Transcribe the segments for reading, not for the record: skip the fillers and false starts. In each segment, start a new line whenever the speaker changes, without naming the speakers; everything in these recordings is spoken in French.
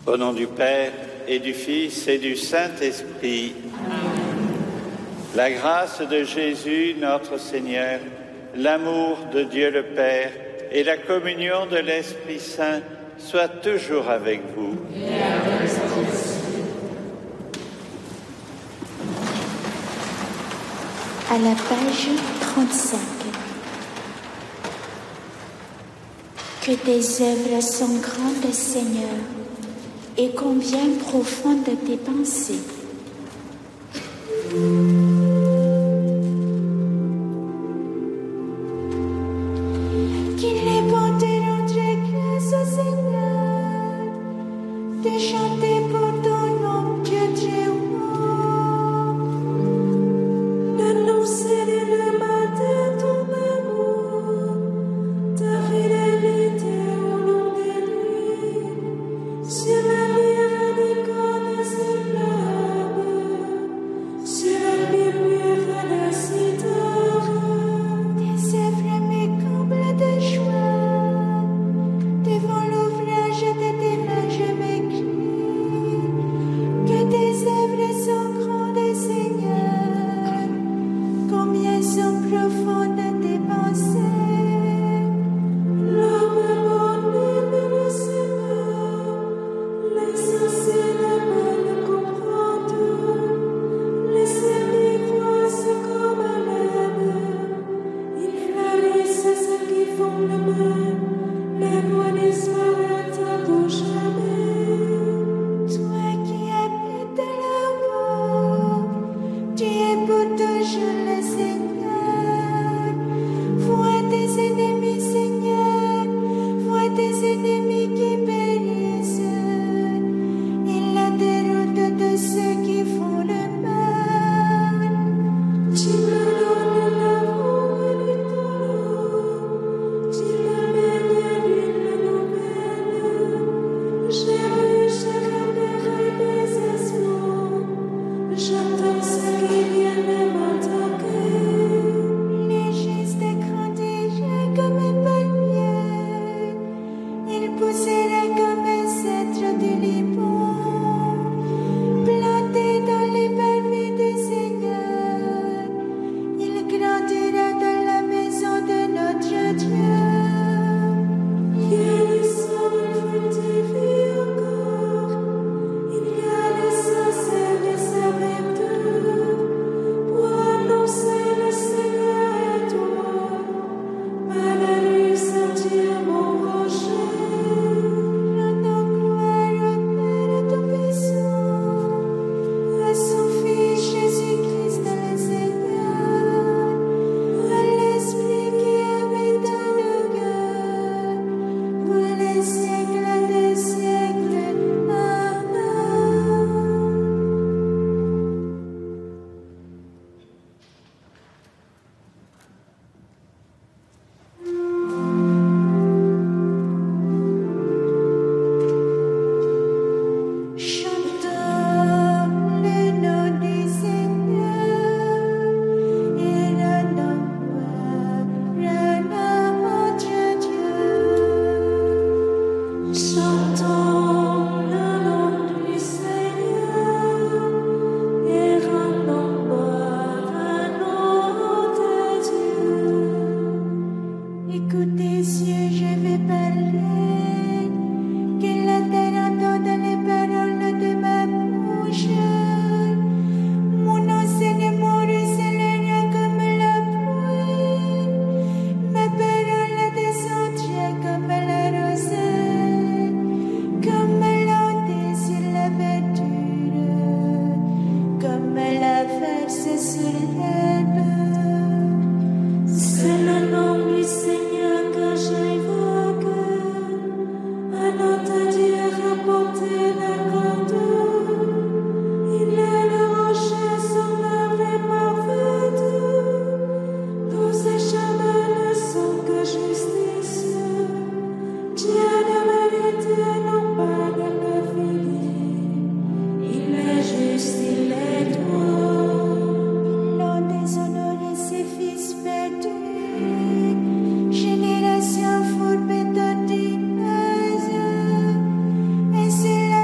Au nom du Père et du Fils et du Saint-Esprit. La grâce de Jésus, notre Seigneur, l'amour de Dieu le Père et la communion de l'Esprit Saint soient toujours avec vous.
À la page 35. Que tes œuvres sont grandes, Seigneur, et combien profondes tes pensées. Qu'il est bon de rendre grâce, Seigneur, de chanter pour ton nom, Dieu très haut, d'annoncer le matin ton amour, ta fidélité au long des nuits, sur la miséricorde semblable, sur la bibliothèque de la cithare. Tes œuvres me comblent de joie, devant l'ouvrage de tes mains je m'écris. Que tes œuvres sont grandes, Seigneur, combien sont profondes tes pensées. L'homme bon ne le sait pas, l'essentiel ne peut le comprendre. Les semis croissent comme l'herbe, ils fleurissent ceux qui font le mal, les lois disparaissent à tout jamais. Toi qui habites là-haut, tu es pour toujours le Seigneur. Vois tes ennemis, Seigneur, vois tes ennemis qui périssent. Il la déroute de ceux qui font le mal. Tu me donnes l'amour du taureau, tu me baignes d'une nouvelle. J'ai vu, j'ai repéré mes espoirs, j'entends ceux qui viennent m'attaquer. Les gestes grandiraient comme un palmier, ils pousseraient comme un cèdre du Liban, plantés dans les parvis du Seigneur, il grandira dans la maison de notre Dieu. Il semble fructifier encore, il y a l'essentiel de sa vertu, pour annoncer le Seigneur et toi, malheureux sentir mon rocher. Rendons gloire au Père Tout-Puissant, à son Fils Jésus-Christ le Seigneur, à l'Esprit qui habite dans nos cœurs, pour les siècles des siècles. Amen. Chantons le nom du Seigneur et rendons gloire à notre Dieu. Chantons le nom du Seigneur et rendons gloire à notre Dieu. Écoutez, cieux, je vais parler, que la terre entende les paroles de ma bouche. Mon enseignement ruisselera comme la pluie, ma parole descendra comme la rosée, comme l'onde sur la verdure, comme la verse sur l'herbe. C'est le nom du Seigneur que j'invoque, à notre Dieu rapporter la grandeur. Il est le rocher, son œuvre est parfaite, tous ses chemins ne sont que justice. Dieu de vérité, non pas de perfidie, il est juste, il est droit. L'on déshonorait ses fils perdus, génération fourbe et tortineuse, et c'est là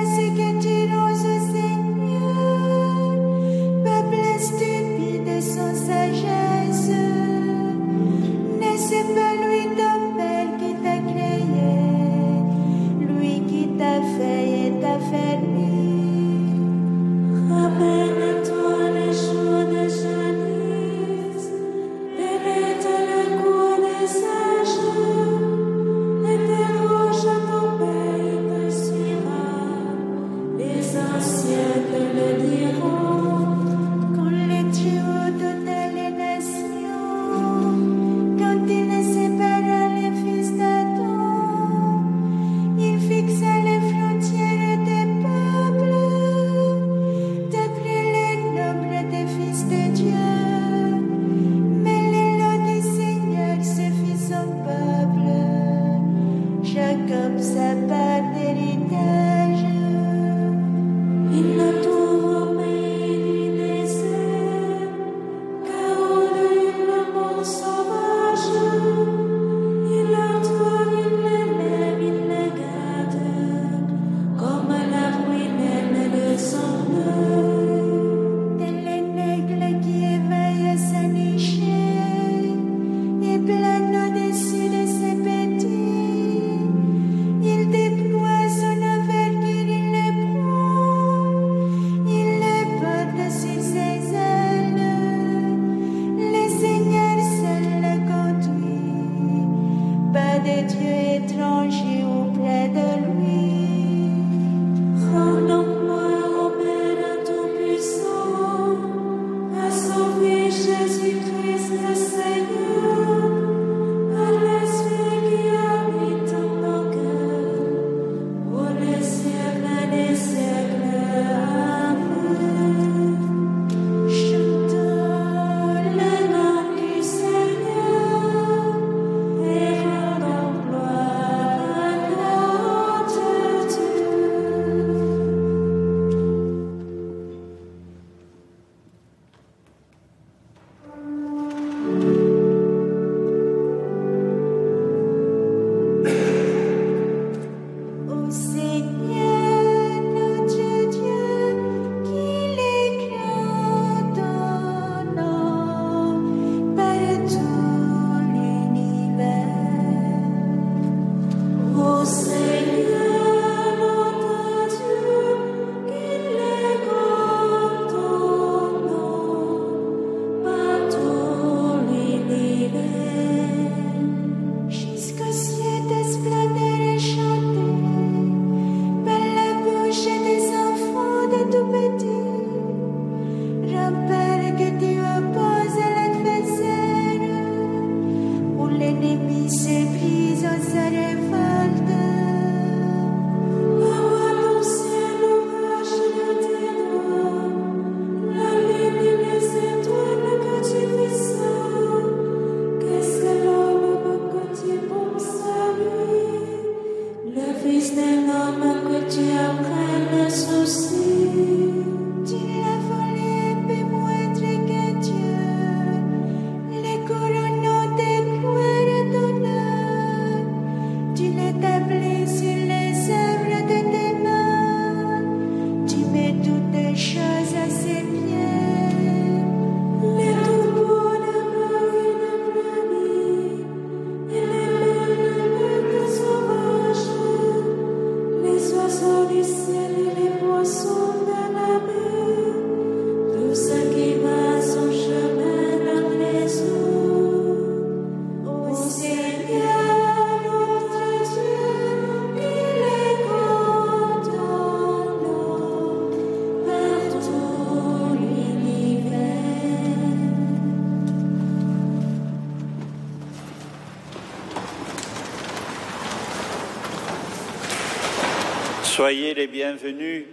Soyez les bienvenus,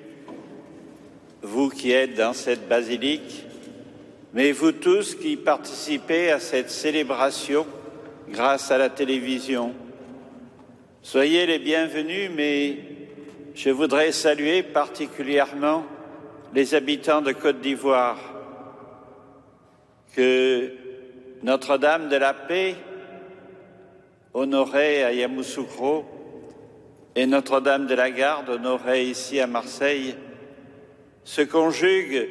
vous qui êtes dans cette basilique, mais vous tous qui participez à cette célébration grâce à la télévision. Soyez les bienvenus, mais je voudrais saluer particulièrement les habitants de Côte d'Ivoire. Que Notre-Dame de la Paix, honorée à Yamoussoukro, et Notre-Dame de la Garde, honorée ici à Marseille, se conjuguent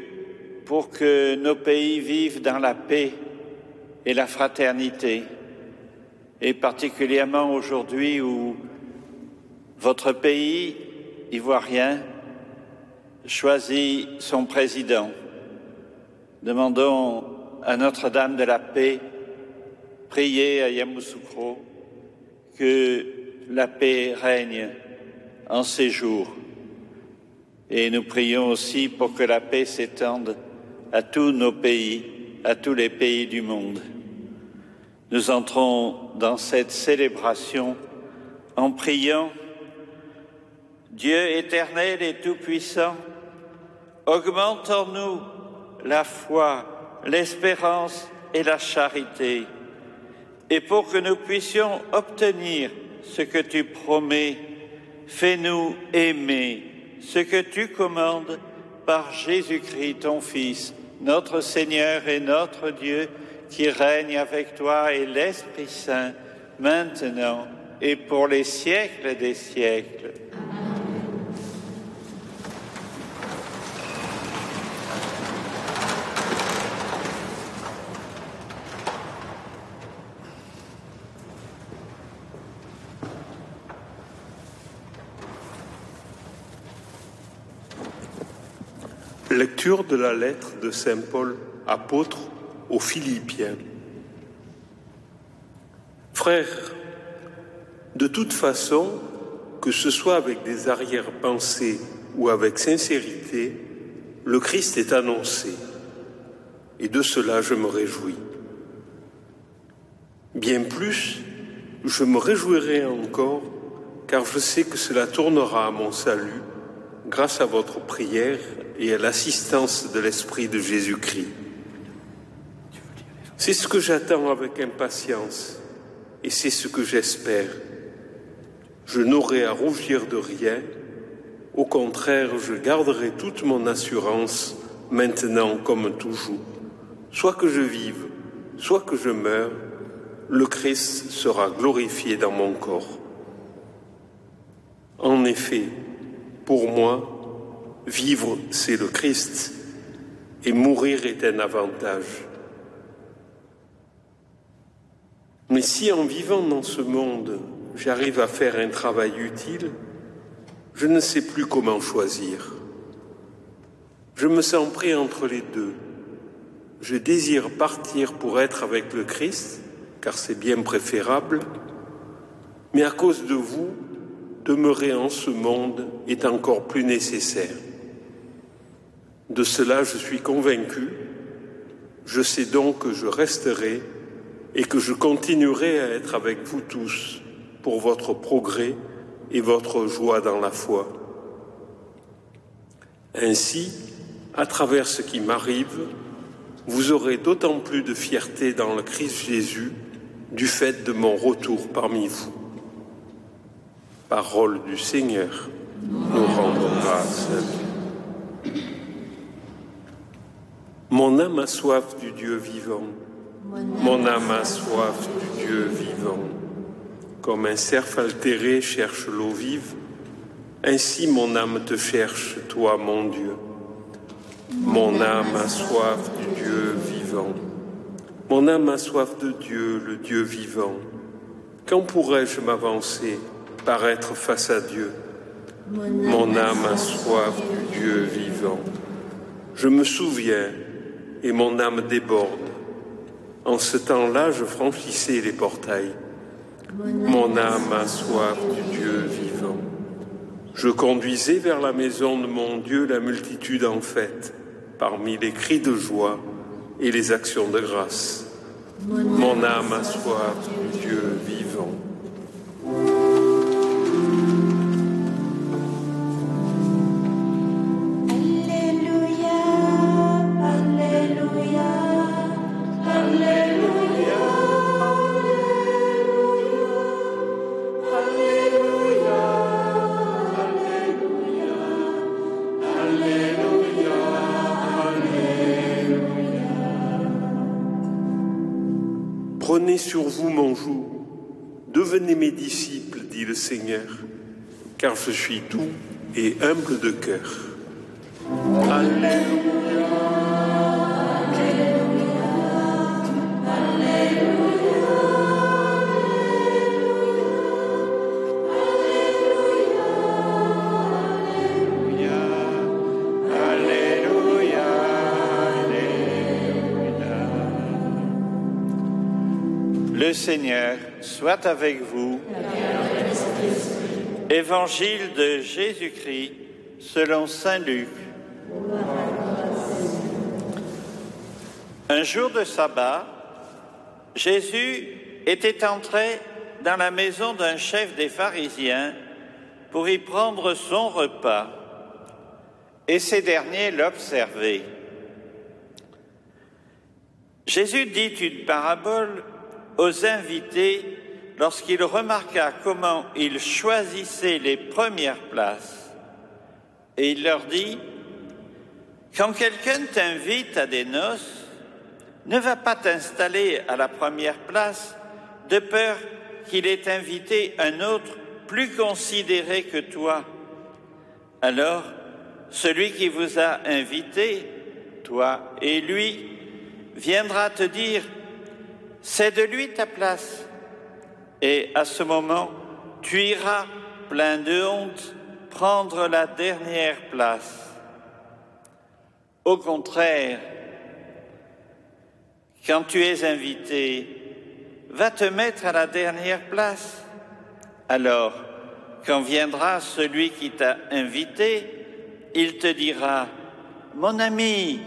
pour que nos pays vivent dans la paix et la fraternité. Et particulièrement aujourd'hui où votre pays, ivoirien, choisit son président. Demandons à Notre-Dame de la Paix, priez à Yamoussoukro, que la paix règne en ces jours. Et nous prions aussi pour que la paix s'étende à tous nos pays, à tous les pays du monde. Nous entrons dans cette célébration en priant. Dieu éternel et tout-puissant, augmente en nous la foi, l'espérance et la charité, et pour que nous puissions obtenir ce que tu promets, fais-nous aimer ce que tu commandes par Jésus-Christ, ton Fils, notre Seigneur et notre Dieu, qui règne avec toi et l'Esprit Saint, maintenant et pour les siècles des siècles.
Lecture de la lettre de Saint Paul, apôtre aux Philippiens. Frères, de toute façon, que ce soit avec des arrière-pensées ou avec sincérité, le Christ est annoncé, et de cela je me réjouis. Bien plus, je me réjouirai encore, car je sais que cela tournera à mon salut, grâce à votre prière et à l'assistance de l'Esprit de Jésus-Christ. C'est ce que j'attends avec impatience et c'est ce que j'espère. Je n'aurai à rougir de rien, au contraire, je garderai toute mon assurance, maintenant comme toujours. Soit que je vive, soit que je meure, le Christ sera glorifié dans mon corps. En effet, pour moi, vivre, c'est le Christ, et mourir est un avantage. Mais si en vivant dans ce monde, j'arrive à faire un travail utile, je ne sais plus comment choisir. Je me sens pris entre les deux. Je désire partir pour être avec le Christ, car c'est bien préférable, mais à cause de vous, demeurer en ce monde est encore plus nécessaire. De cela, je suis convaincu. Je sais donc que je resterai et que je continuerai à être avec vous tous pour votre progrès et votre joie dans la foi. Ainsi, à travers ce qui m'arrive, vous aurez d'autant plus de fierté dans le Christ Jésus du fait de mon retour parmi vous. Parole du Seigneur, nous rendons grâce à Dieu. Mon âme a soif du Dieu vivant, mon âme a soif du Dieu vivant. Comme un cerf altéré cherche l'eau vive, ainsi mon âme te cherche, toi mon Dieu. Mon âme a soif du Dieu vivant. Mon âme a soif de Dieu, le Dieu vivant. Quand pourrais-je m'avancer, paraître face à Dieu? Mon âme a soif du Dieu vivant. Je me souviens, et mon âme déborde. En ce temps-là, je franchissais les portails. Mon âme a soif du Dieu vivant. Je conduisais vers la maison de mon Dieu la multitude en fête, parmi les cris de joie et les actions de grâce. Mon âme a soif du Dieu vivant. Prenez sur vous mon joug, devenez mes disciples, dit le Seigneur, car je suis doux et humble de cœur. Alléluia.
Le Seigneur soit avec vous. Évangile de Jésus-Christ selon saint Luc. Un jour de sabbat, Jésus était entré dans la maison d'un chef des pharisiens pour y prendre son repas, et ces derniers l'observaient. Jésus dit une parabole aux invités lorsqu'il remarqua comment ils choisissaient les premières places. Et il leur dit, « Quand quelqu'un t'invite à des noces, ne va pas t'installer à la première place de peur qu'il ait invité un autre plus considéré que toi. Alors, celui qui vous a invité, toi et lui, viendra te dire, c'est de lui ta place. Et à ce moment, tu iras, plein de honte, prendre la dernière place. Au contraire, quand tu es invité, va te mettre à la dernière place. Alors, quand viendra celui qui t'a invité, il te dira, « Mon ami,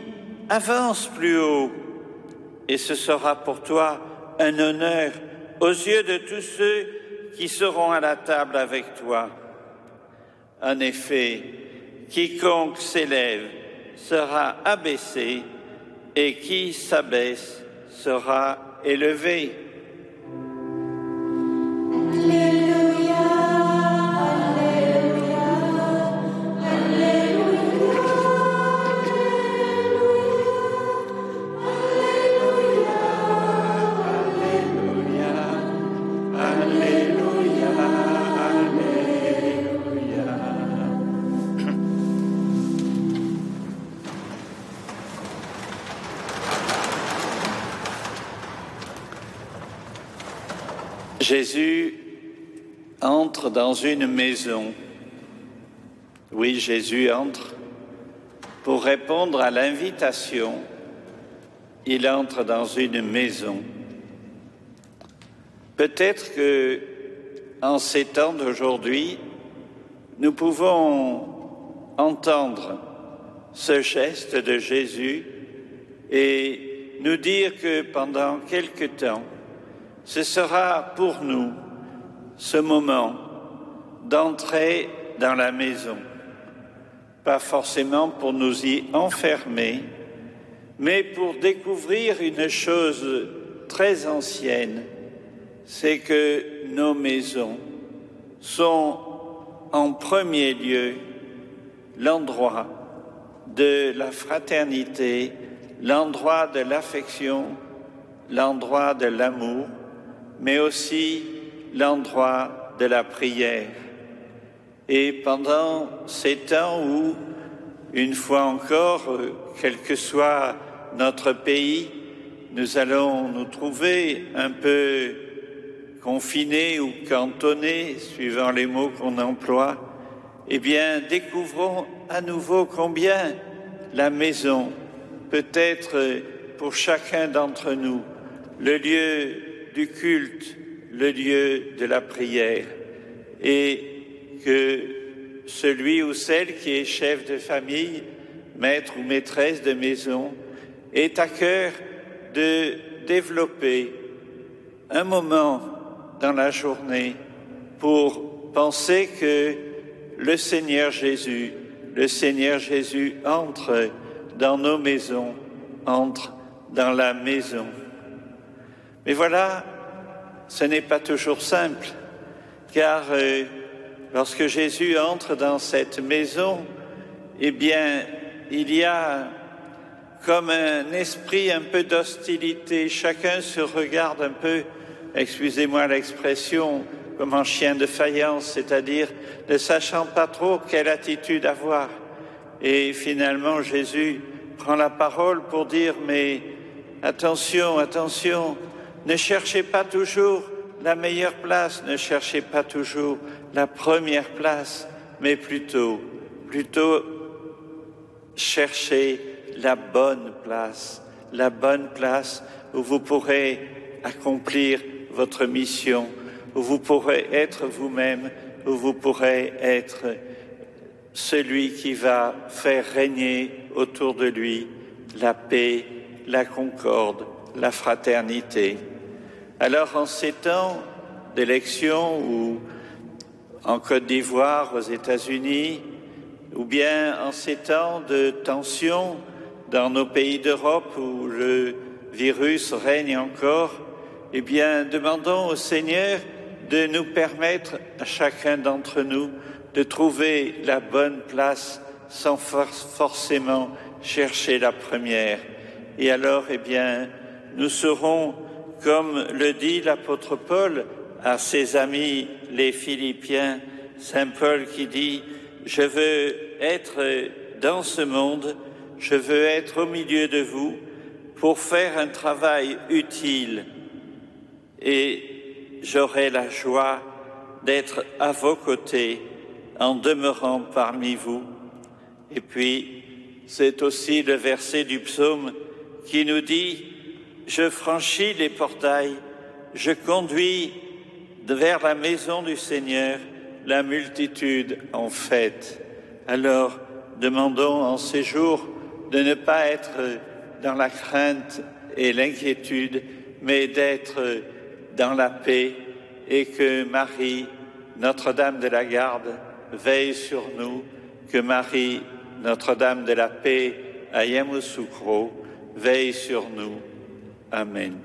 avance plus haut. » Et ce sera pour toi un honneur aux yeux de tous ceux qui seront à la table avec toi. En effet, quiconque s'élève sera abaissé et qui s'abaisse sera élevé.
Alléluia, Alléluia, Alléluia,
Alléluia, Alléluia, Alléluia. Jésus entre dans une maison. Oui, Jésus entre pour répondre à l'invitation. Il entre dans une maison. Peut-être que, en ces temps d'aujourd'hui, nous pouvons entendre ce geste de Jésus et nous dire que pendant quelque temps, ce sera pour nous ce moment d'entrer dans la maison. Pas forcément pour nous y enfermer, mais pour découvrir une chose très ancienne, c'est que nos maisons sont en premier lieu l'endroit de la fraternité, l'endroit de l'affection, l'endroit de l'amour, mais aussi l'endroit de la prière. Et pendant ces temps où, une fois encore, quel que soit notre pays, nous allons nous trouver un peu confinés ou cantonnés, suivant les mots qu'on emploie, eh bien, découvrons à nouveau combien la maison peut être pour chacun d'entre nous le lieu du culte, le lieu de la prière, et que celui ou celle qui est chef de famille, maître ou maîtresse de maison, ait à cœur de développer un moment dans la journée pour penser que le Seigneur Jésus entre dans nos maisons, entre dans la maison. Mais voilà, ce n'est pas toujours simple, car lorsque Jésus entre dans cette maison, eh bien, il y a comme un esprit un peu d'hostilité. Chacun se regarde un peu, excusez-moi l'expression, comme un chien de faïence, c'est-à-dire ne sachant pas trop quelle attitude avoir. Et finalement, Jésus prend la parole pour dire « Mais attention, attention, ne cherchez pas toujours la meilleure place, ne cherchez pas toujours la première place, mais plutôt cherchez la bonne place où vous pourrez accomplir votre mission, où vous pourrez être vous-même, où vous pourrez être celui qui va faire régner autour de lui la paix, la concorde, la fraternité. » Alors, en ces temps d'élection, ou en Côte d'Ivoire, aux États-Unis, ou bien en ces temps de tension dans nos pays d'Europe où le virus règne encore, eh bien, demandons au Seigneur de nous permettre, à chacun d'entre nous, de trouver la bonne place sans forcément chercher la première. Et alors, eh bien, nous serons, comme le dit l'apôtre Paul à ses amis les Philippiens, Saint Paul qui dit « Je veux être dans ce monde, je veux être au milieu de vous pour faire un travail utile et j'aurai la joie d'être à vos côtés en demeurant parmi vous. » Et puis, c'est aussi le verset du psaume qui nous dit « Je franchis les portails, je conduis vers la maison du Seigneur la multitude en fête. » Alors, demandons en ces jours de ne pas être dans la crainte et l'inquiétude, mais d'être dans la paix et que Marie, Notre-Dame de la Garde, veille sur nous, que Marie, Notre-Dame de la Paix, à Yamoussoukro, veille sur nous. Amen.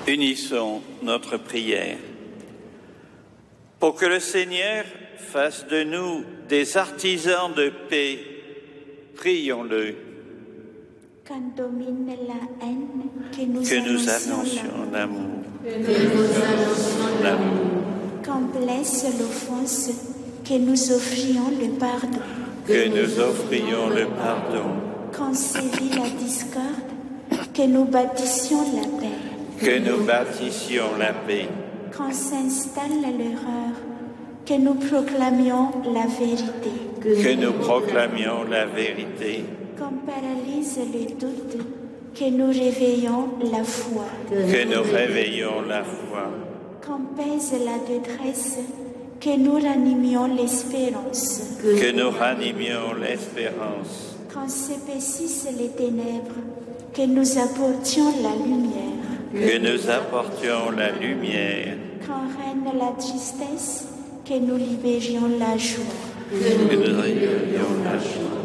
Unissons notre prière. Pour que le Seigneur fasse de nous des artisans de paix, prions-le.
Quand domine la haine, que nous
annoncions l'amour.
Quand blesse l'offense, que nous offrions le pardon.
Que nous offrions le pardon.
Quand sévit la discorde, que nous bâtissions la paix.
Que nous bâtissions la paix.
Quand s'installe l'erreur, que nous proclamions la vérité.
Que nous proclamions la vérité.
Quand paralyse le doute, que nous réveillons la foi.
Que nous réveillons la foi.
Quand pèse la détresse, que nous ranimions l'espérance.
Que nous ranimions l'espérance.
Quand s'épaississent les ténèbres, que nous apportions la lumière.
Que nous apportions la lumière.
Quand règne la tristesse, que nous libérions la joie.
Que nous libérions la joie.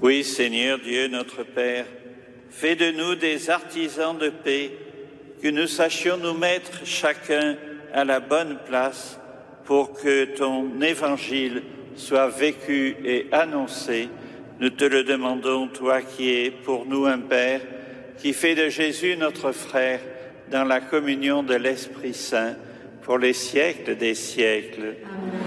Oui, Seigneur Dieu, notre Père, fais de nous des artisans de paix, que nous sachions nous mettre chacun à la bonne place pour que ton évangile soit vécu et annoncé. Nous te le demandons, toi qui es pour nous un Père, qui fait de Jésus notre frère dans la communion de l'Esprit Saint pour les siècles des siècles. Amen.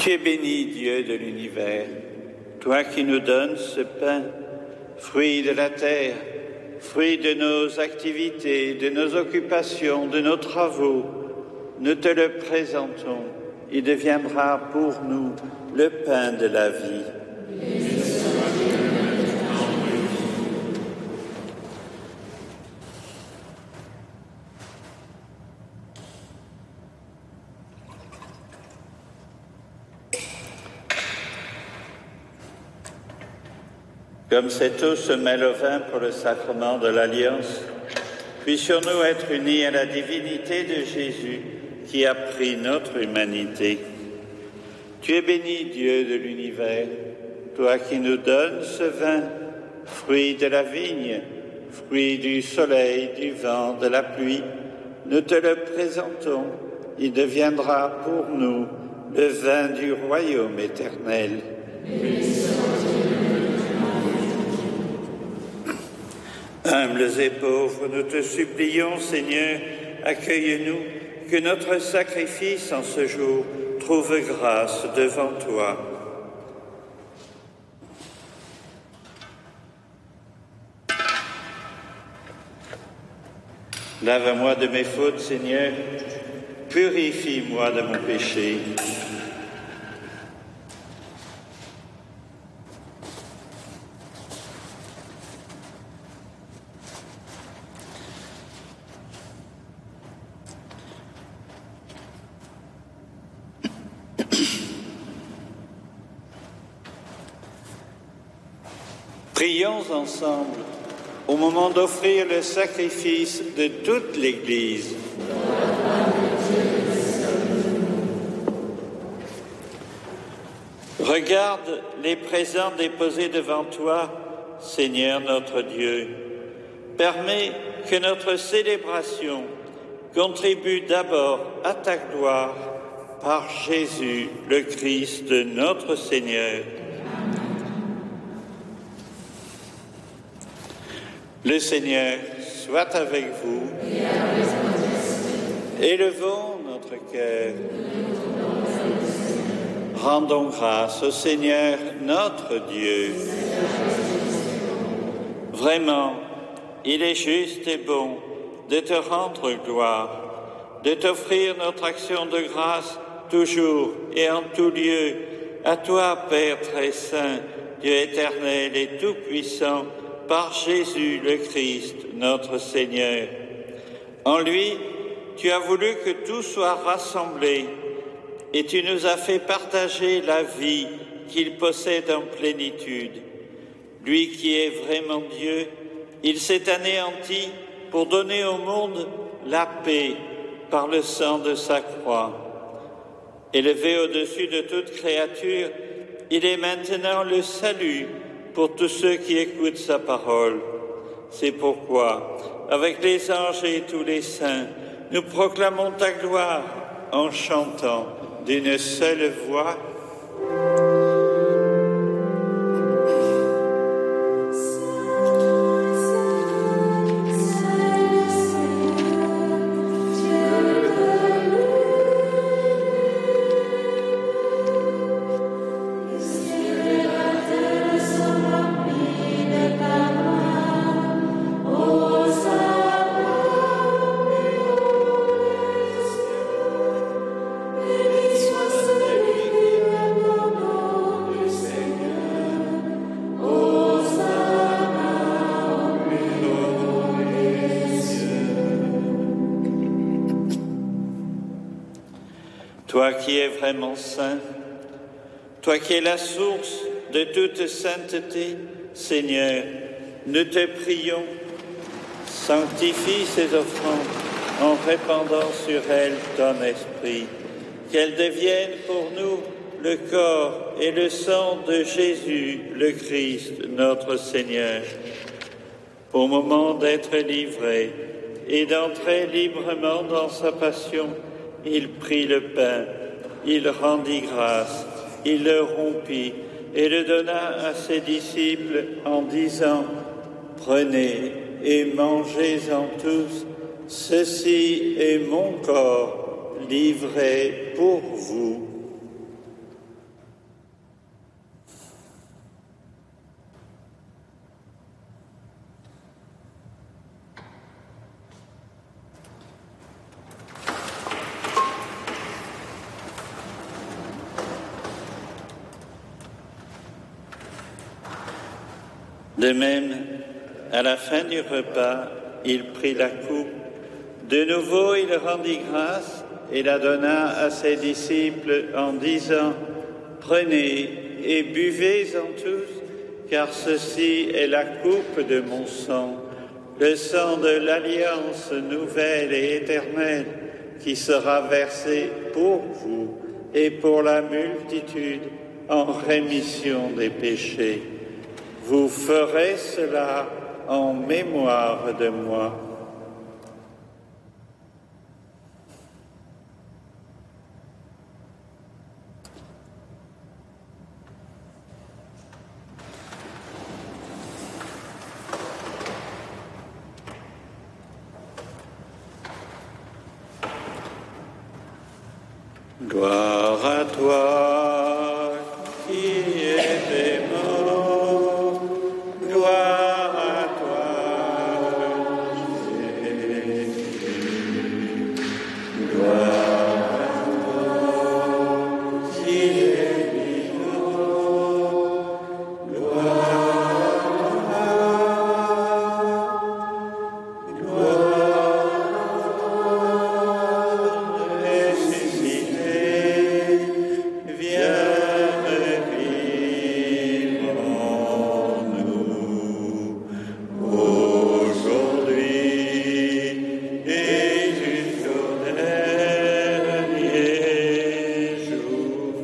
Tu es béni, Dieu de l'univers, toi qui nous donnes ce pain, fruit de la terre, fruit de nos activités, de nos occupations, de nos travaux. Nous te le présentons, il deviendra pour nous le pain de la vie. Comme cette eau se mêle au vin pour le sacrement de l'Alliance, puissions-nous être unis à la divinité de Jésus qui a pris notre humanité. Tu es béni, Dieu de l'univers, toi qui nous donnes ce vin, fruit de la vigne, fruit du soleil, du vent, de la pluie. Nous te le présentons, il deviendra pour nous le vin du royaume éternel. Humbles et pauvres, nous te supplions, Seigneur, accueille-nous, que notre sacrifice en ce jour trouve grâce devant toi. Lave-moi de mes fautes, Seigneur, purifie-moi de mon péché. Prions ensemble au moment d'offrir le sacrifice de toute l'Église. Regarde les présents déposés devant toi, Seigneur notre Dieu. Permets que notre célébration contribue d'abord à ta gloire par Jésus, le Christ, notre Seigneur. Le Seigneur soit avec vous. Élevons notre cœur. Rendons grâce au Seigneur notre Dieu. Vraiment, il est juste et bon de te rendre gloire, de t'offrir notre action de grâce toujours et en tout lieu, à toi, Père très saint, Dieu éternel et tout-puissant, par Jésus le Christ, notre Seigneur. En lui, tu as voulu que tout soit rassemblé et tu nous as fait partager la vie qu'il possède en plénitude. Lui qui est vraiment Dieu, il s'est anéanti pour donner au monde la paix par le sang de sa croix. Élevé au-dessus de toute créature, il est maintenant le salut pour tous ceux qui écoutent sa parole. C'est pourquoi, avec les anges et tous les saints, nous proclamons ta gloire en chantant d'une seule voix. Toi qui es vraiment saint, toi qui es la source de toute sainteté, Seigneur, nous te prions, sanctifie ces offrandes en répandant sur elles ton esprit, qu'elles deviennent pour nous le corps et le sang de Jésus, le Christ, notre Seigneur. Au moment d'être livré et d'entrer librement dans sa passion, il prit le pain, il rendit grâce, il le rompit et le donna à ses disciples en disant « Prenez et mangez-en tous, ceci est mon corps livré pour vous. » De même, à la fin du repas, il prit la coupe. De nouveau, il rendit grâce et la donna à ses disciples en disant « Prenez et buvez-en tous, car ceci est la coupe de mon sang, le sang de l'alliance nouvelle et éternelle qui sera versé pour vous et pour la multitude en rémission des péchés. Vous ferez cela en mémoire de moi. » Gloire à toi qui étais mort, gloire à toi, Jésus. Gloire à toi qui es vivant, gloire à toi, gloire à toi, ressuscité, viens vivre en nous, aujourd'hui et jusqu'au dernier jour.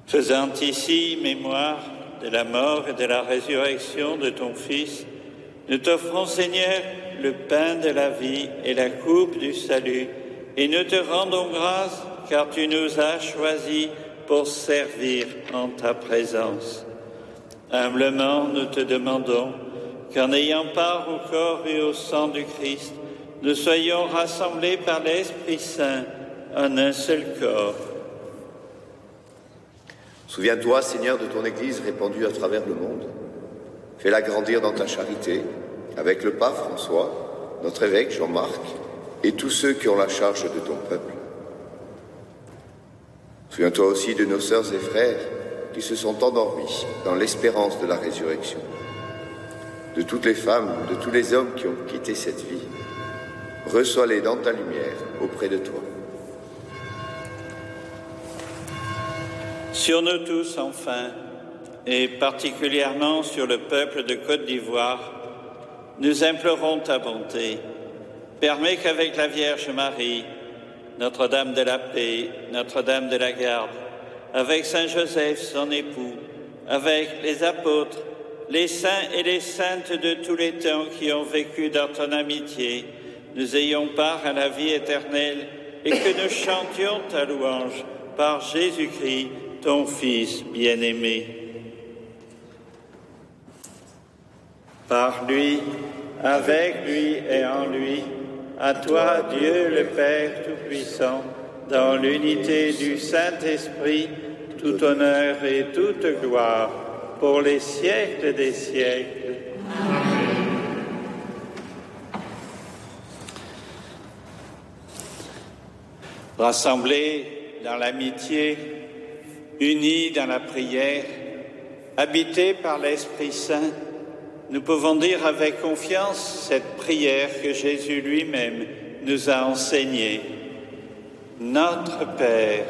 Faisant ici mémoire de la mort et de la résurrection de ton Fils, nous t'offrons, Seigneur, le pain de la vie et la coupe du salut, et nous te rendons grâce car tu nous as choisis pour servir en ta présence. Humblement, nous te demandons qu'en ayant part au corps et au sang du Christ, nous soyons rassemblés par l'Esprit Saint en un seul corps.
Souviens-toi, Seigneur, de ton Église répandue à travers le monde. Fais-la grandir dans ta charité, avec le pape François, notre évêque Jean-Marc, et tous ceux qui ont la charge de ton peuple. Souviens-toi aussi de nos sœurs et frères qui se sont endormis dans l'espérance de la résurrection. De toutes les femmes, de tous les hommes qui ont quitté cette vie, reçois-les dans ta lumière auprès de toi.
Sur nous tous, enfin, et particulièrement sur le peuple de Côte d'Ivoire, nous implorons ta bonté. Permets qu'avec la Vierge Marie, Notre-Dame de la Paix, Notre-Dame de la Garde, avec Saint Joseph, son époux, avec les apôtres, les saints et les saintes de tous les temps qui ont vécu dans ton amitié, nous ayons part à la vie éternelle et que nous chantions ta louange par Jésus-Christ, ton Fils bien-aimé. Par lui, avec lui et en lui, à toi, Dieu le Père Tout-Puissant, dans l'unité du Saint-Esprit, tout honneur et toute gloire, pour les siècles des siècles. Amen. Rassemblés dans l'amitié, unis dans la prière, habités par l'Esprit Saint, nous pouvons dire avec confiance cette prière que Jésus lui-même nous a enseignée. Notre Père,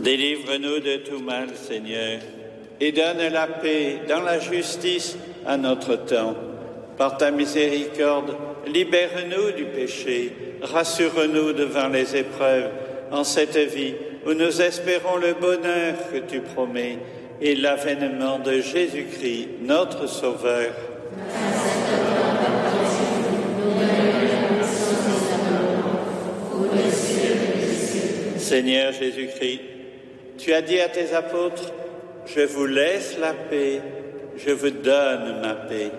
délivre-nous de tout mal, Seigneur, et donne la paix dans la justice à notre temps. Par ta miséricorde, libère-nous du péché, rassure-nous devant les épreuves en cette vie où nous espérons le bonheur que tu promets et l'avènement de Jésus-Christ, notre Sauveur. Seigneur Jésus-Christ, tu as dit à tes apôtres, « Je vous laisse la paix, je vous donne ma paix. »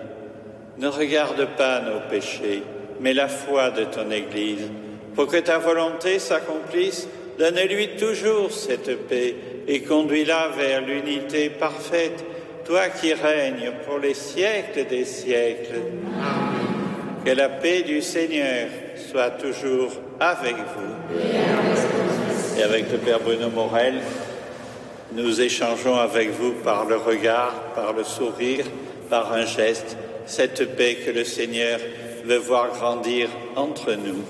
Ne regarde pas nos péchés, mais la foi de ton Église. Pour que ta volonté s'accomplisse, donne-lui toujours cette paix et conduis-la vers l'unité parfaite, toi qui règnes pour les siècles des siècles. Amen. Que la paix du Seigneur soit toujours avec vous. Et avec le Père Bruno Morel, nous échangeons avec vous par le regard, par le sourire, par un geste, cette paix que le Seigneur veut voir grandir entre nous.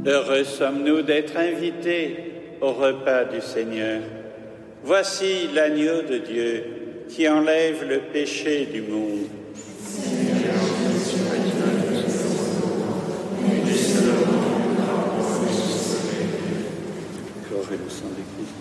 Heureux sommes-nous d'être invités au repas du Seigneur. Voici l'agneau de Dieu qui enlève le péché du monde. Corps et le sang de Christ.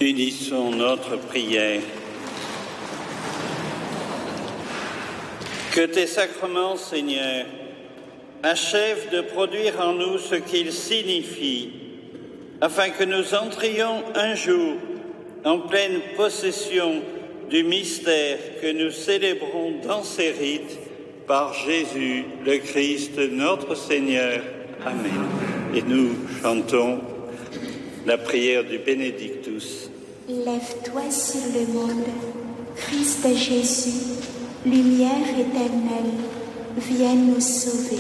Unissons notre prière. Que tes sacrements, Seigneur, achèvent de produire en nous ce qu'ils signifient, afin que nous entrions un jour en pleine possession du mystère que nous célébrons dans ces rites par Jésus, le Christ, notre Seigneur. Amen. Et nous chantons la prière du Benedictus.
Lève-toi sur le monde, Christ Jésus, lumière éternelle, viens nous sauver.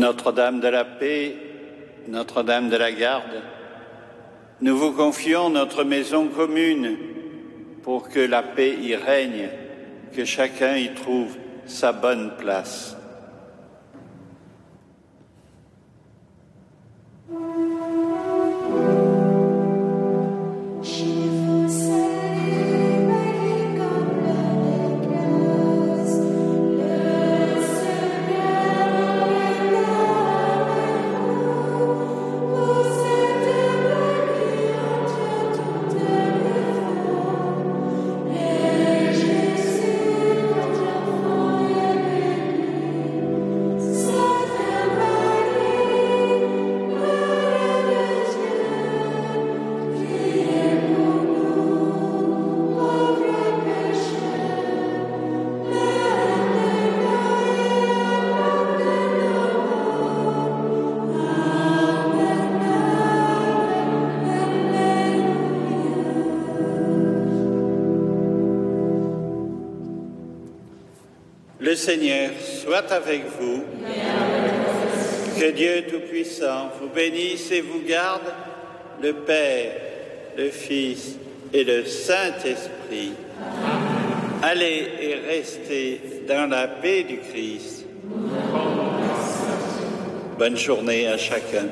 Notre-Dame de la paix, Notre-Dame de la garde, nous vous confions notre maison commune pour que la paix y règne, que chacun y trouve sa bonne place. Le Seigneur soit avec vous. Que Dieu Tout-Puissant vous bénisse et vous garde, le Père, le Fils et le Saint-Esprit. Allez et restez dans la paix du Christ. Bonne journée à chacun.